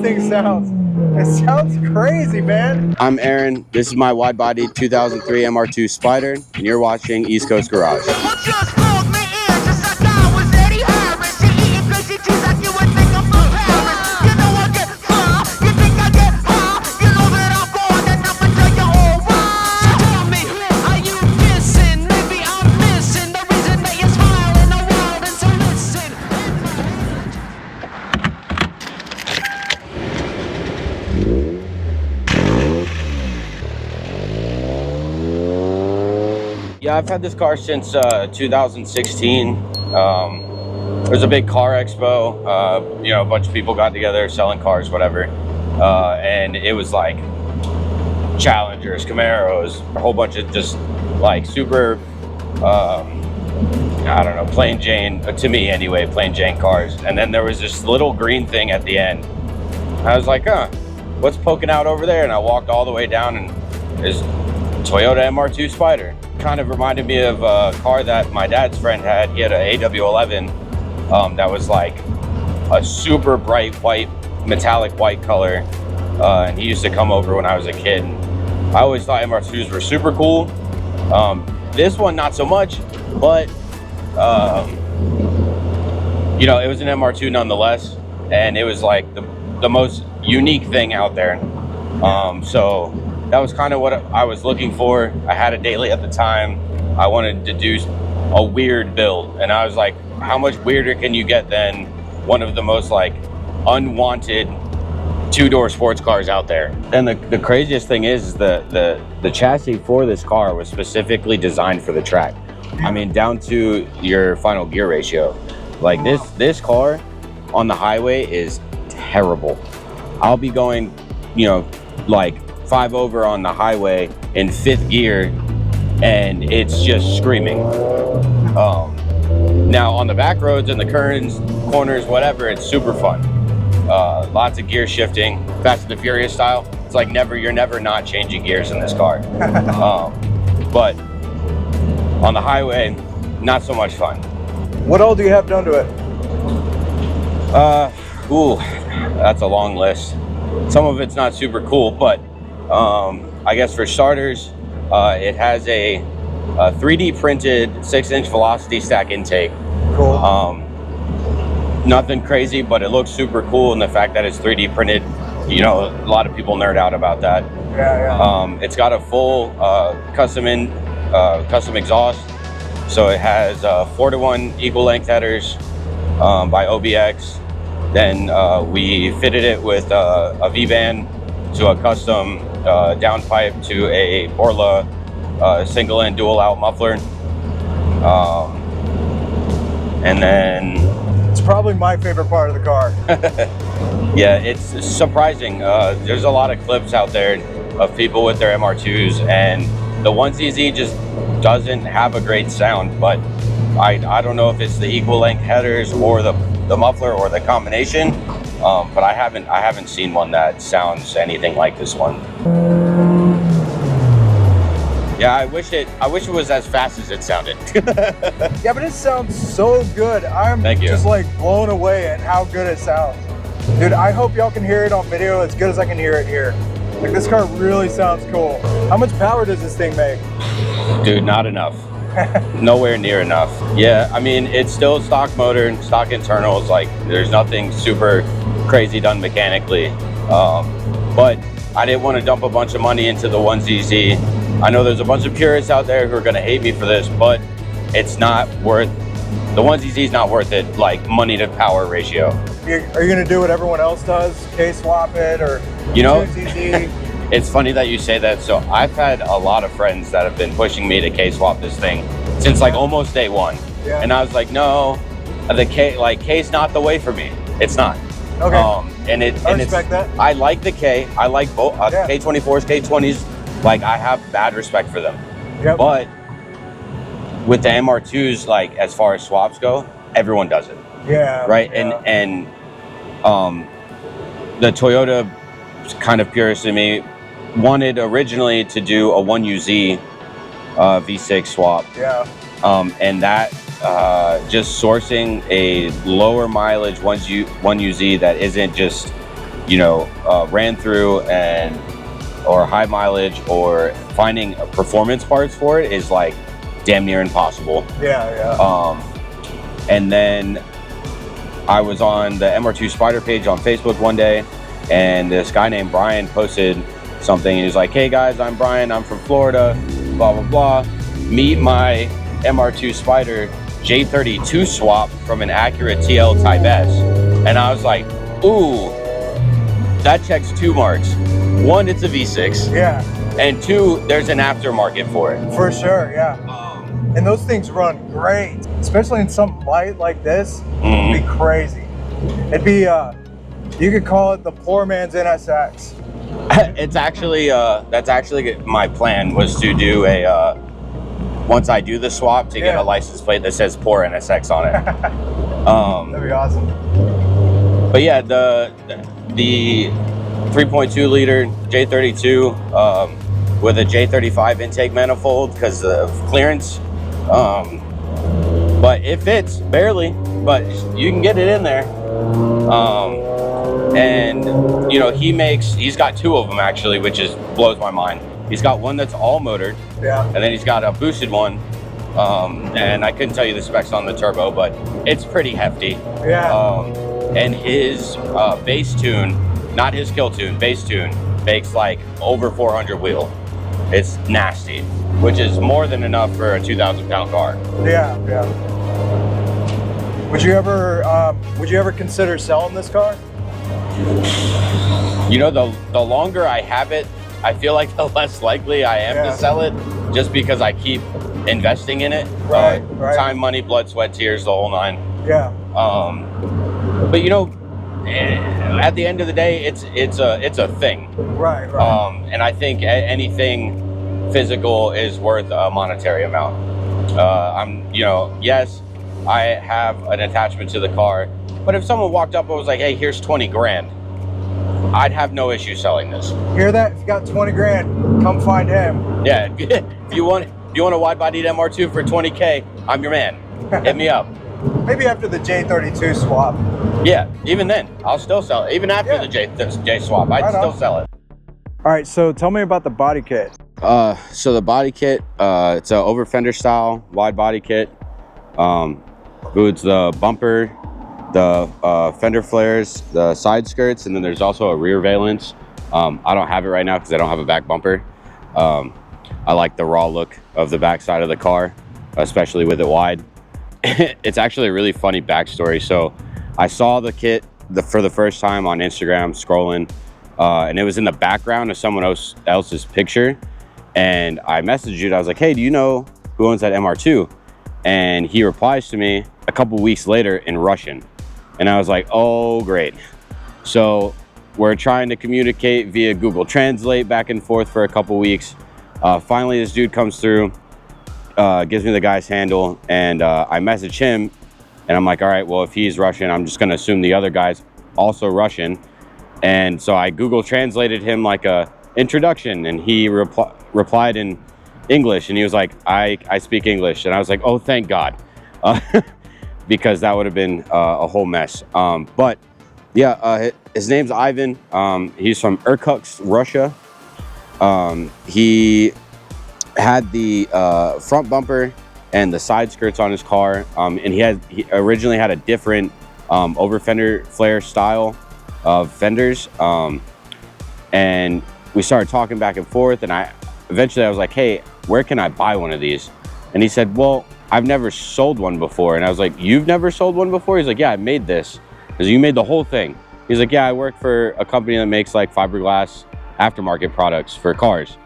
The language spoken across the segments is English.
thing sounds. It sounds crazy, man. I'm Aaron. This is my wide body 2003 MR2 Spider, and you're watching East Coast Garage. Yeah, I've had this car since 2016. There's a big car expo. You know, a bunch of people got together selling cars, whatever. And it was like Challengers, Camaros, a whole bunch of just like super, I don't know, plain Jane, to me anyway, plain Jane cars. And then there was this little green thing at the end. I was like, what's poking out over there? And I walked all the way down, and there's Toyota MR2 Spider. Kind of reminded me of a car that my dad's friend had. He had an AW11 that was like a super bright white, metallic white color. And he used to come over when I was a kid. I always thought MR2s were super cool. This one, not so much, but you know, it was an MR2 nonetheless. And it was like the most unique thing out there. So that was kind of what I was looking for. I had a daily at the time. I wanted to do a weird build, and I was like, how much weirder can you get than one of the most like unwanted two-door sports cars out there? And the craziest thing is the chassis for this car was specifically designed for the track. I mean, down to your final gear ratio. Like this car on the highway is terrible. I'll be going, you know, like 5 over on the highway in 5th gear, and it's just screaming. Now on the back roads and the corners, whatever, it's super fun. Lots of gear shifting, Fast and the Furious style. It's like you're never not changing gears in this car. But on the highway, not so much fun. What all do you have done to it? That's a long list. Some of it's not super cool, but I guess for starters, it has a 3D printed 6-inch velocity stack intake. Cool. Nothing crazy, but it looks super cool, and the fact that it's 3D printed, you know, a lot of people nerd out about that. Yeah. It's got a full custom exhaust, so it has 4-to-1 equal length headers by OBX. Then we fitted it with a V-band to a custom downpipe to a Borla single in dual out muffler. And then it's probably my favorite part of the car. Yeah, it's surprising. There's a lot of clips out there of people with their MR2s, and the 1ZZ just doesn't have a great sound, but I don't know if it's the equal length headers or the muffler or the combination. But I haven't seen one that sounds anything like this one. Yeah, I wish it was as fast as it sounded. Yeah, but it sounds so good. I'm just like blown away at how good it sounds. Dude, I hope y'all can hear it on video as good as I can hear it here. Like, this car really sounds cool. How much power does this thing make? Dude, not enough. Nowhere near enough. Yeah, I mean, it's still stock motor, stock internals. Like, there's nothing super crazy done mechanically. But I didn't want to dump a bunch of money into the 1ZZ. I know there's a bunch of purists out there who are going to hate me for this, but it's not worth, the 1ZZ is not worth it, like money to power ratio. Are you going to do what everyone else does? K-swap it, or 2ZZ? It's funny that you say that. So I've had a lot of friends that have been pushing me to K-swap this thing since like almost day one. Yeah. And I was like, no, K's not the way for me. It's not. Okay. I respect that. I like the K. I like both K24s, K20s. Like, I have bad respect for them. Yep. But with the MR2s, like, as far as swaps go, everyone does it. Yeah. Right. Yeah. And the Toyota kind of purist in me wanted originally to do a 1UZ V6 swap. Yeah. And that just sourcing a lower mileage 1UZ that isn't just you know, ran through and or high mileage or finding performance parts for it is like damn near impossible. Yeah. And then I was on the MR2 Spider page on Facebook one day, and this guy named Brian posted something, and he's like, hey guys, I'm Brian, I'm from Florida, blah, blah, blah. Meet my MR2 Spider J32 swap from an Acura TL Type S. And I was like, ooh, that checks 2 marks. 1, it's a V6. Yeah. And 2, there's an aftermarket for it. For sure, yeah. And those things run great, especially in something light like this. It'd be crazy. It'd be, you could call it the poor man's NSX. It's actually, that's actually my plan, was to do a, once I do the swap, to get a license plate that says poor NSX on it. That'd be awesome. But yeah, the 3.2 liter J32 with a J35 intake manifold because of clearance. But it fits barely, but you can get it in there. And you know, he's got 2 of them actually, which blows my mind. He's got one that's all motored, and then he's got a boosted one. And I couldn't tell you the specs on the turbo, but it's pretty hefty. Yeah. And his base tune, not his kill tune, base tune, makes like over 400 wheel. It's nasty, which is more than enough for a 2,000-pound car. Yeah. Would you ever consider selling this car? You know, the longer I have it, I feel like the less likely I am to sell it, just because I keep investing in it. Right. Time, money, blood, sweat, tears, the whole 9. Yeah. But you know, at the end of the day, it's a thing. Right. And I think anything physical is worth a monetary amount. Yes, I have an attachment to the car, but if someone walked up and was like, hey, here's 20 grand, I'd have no issue selling this. Hear that? If you got 20 grand, come find him. Yeah, if you want a wide-bodied MR2 for 20K, I'm your man. Hit me up. Maybe after the J32 swap. Yeah, even then, I'll still sell it. Even after the J swap, I'd still sell it. All right, so tell me about the body kit. So the body kit, it's a over fender style wide body kit. Includes the bumper, the fender flares, the side skirts, and then there's also a rear valence. I don't have it right now because I don't have a back bumper. I like the raw look of the back side of the car, especially with it wide. It's actually a really funny backstory. So I saw the kit for the first time on Instagram scrolling, and it was in the background of someone else's picture. And I messaged it. I was like, hey, do you know who owns that MR2? And he replies to me a couple weeks later in Russian. And I was like, oh, great. So we're trying to communicate via Google Translate back and forth for a couple weeks. Finally, this dude comes through, gives me the guy's handle, and I message him, and I'm like, all right, well, if he's Russian, I'm just gonna assume the other guy's also Russian. And so I Google translated him like a introduction, and he replied in English, and he was like, I speak English. And I was like, oh, thank God, because that would have been a whole mess. But yeah, his name's Ivan. He's from Irkutsk, Russia. He had the front bumper and the side skirts on his car, and he originally had a different over fender flare style of fenders, and we started talking back and forth, and eventually I was like, hey, where can I buy one of these? And he said, well, I've never sold one before. And I was like, you've never sold one before? He's like, yeah, I made this. Because you made the whole thing. He's like, yeah, I work for a company that makes like fiberglass aftermarket products for cars,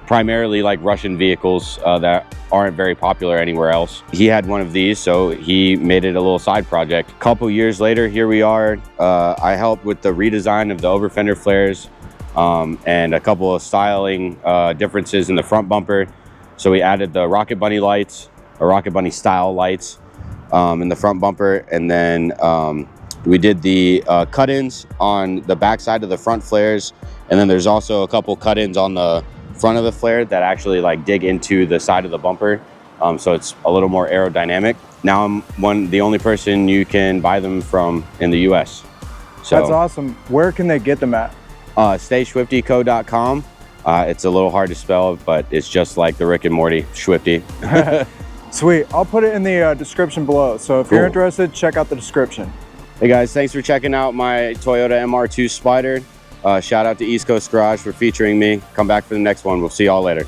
primarily like Russian vehicles that aren't very popular anywhere else. He had one of these, so he made it a little side project. A couple years later, here we are. I helped with the redesign of the over fender flares and a couple of styling differences in the front bumper. So we added the Rocket Bunny lights, or Rocket Bunny style lights in the front bumper, and then we did the cut-ins on the back side of the front flares, and then there's also a couple cut-ins on the front of the flare that actually like dig into the side of the bumper, so it's a little more aerodynamic. Now I'm the only person you can buy them from in the US. So that's awesome. Where can they get them at? StaySwiftyCo.com. It's a little hard to spell, but it's just like the Rick and Morty Swifty. Sweet. I'll put it in the description below. So if you're interested, check out the description. Hey guys, thanks for checking out my Toyota MR2 Spider. Shout out to East Coast Garage for featuring me. Come back for the next one. We'll see y'all later.